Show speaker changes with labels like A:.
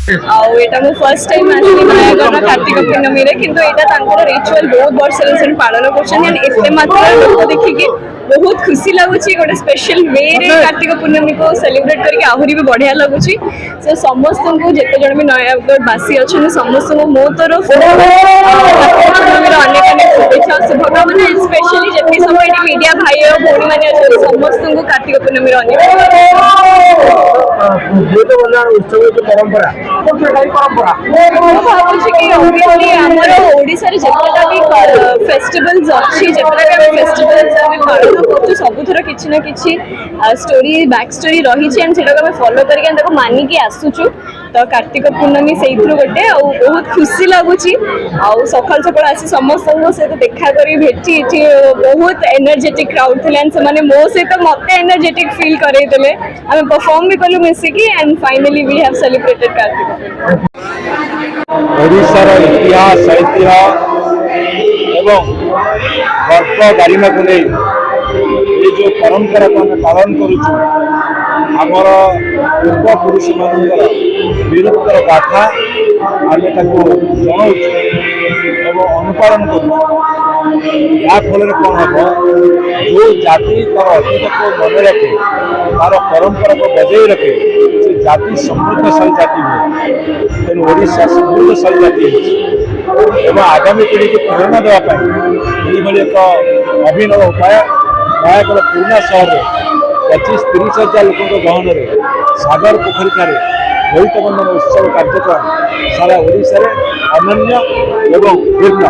A: आटा मु first time आसली नयागढ़ कार्तिक पूर्णमी किंतु यहाँ रिचुअल बहुत वर्ष पालन करते मात्रा लोक देखिकी बहुत खुशी लगुच गोटे स्पेशल वे रे कार्तिक पूर्णमी को सेलिब्रेट करके आहरी भी बढ़िया लगुच सो समस्त को जिते जन भी नयागढ़ बासी अच्छा समस्त को मो तरफ कार्तिक पूर्णमी अनेक अनेक शुभेच्छा शुभकामना स्पेशली जितनी सब ये मीडिया भाई और भौणी मैंने अच्छा समस्त को कार्तिक पूर्णमी
B: परंपरा
A: भावुँ कि ओबियसली आमर ओडिशा रे जेतटा भी फेस्टिवल्स अच्छी जेतटा भी फेस्टिवल्स आम पालन कर सबुथर किछि ना किछि स्टोरी बैक स्टोरी रही एंड से फॉलो करके मानिकी आसुचु तो कार्तिक पूर्णमी से गोटे आ बहुत खुशी लगुच सकाल सकाल आसी समस्त सहित देखा कर भेटी बहुत एनर्जेटिक क्राउड थे एंड से मो सहित मत एनर्जेटिक फील करते आम परफॉर्म भी कलु मिसिकी and finally we have celebrated Kartik
B: ओडिशार इतिहास ऐतिह्य एवं गर्व गारिमा को नहीं ये जो परंपरा को आम पालन करुचु आमर पूर्वपुरुष मान वीरत्वर गाथा आम जनाऊँ एवं अनुपालन कर कौन हम जो जाति तार अतीत को मन रखे तार परंपरा को बजाय रखे से जाति समृद्धशाली जाति हुए तेणु ओडिशा समृद्धशाली जाति एवं आगामी पीढ़ी को प्रेरणा देवाई एक अभिनव उपाय नयागढ़ पुराना सहर 25-30 हजार लोकों गहन सागर पोखरी ठारे बोईत बंधन उत्सव कार्यक्रम सारा ओडिशा रे अनन्य एवं भिन्न।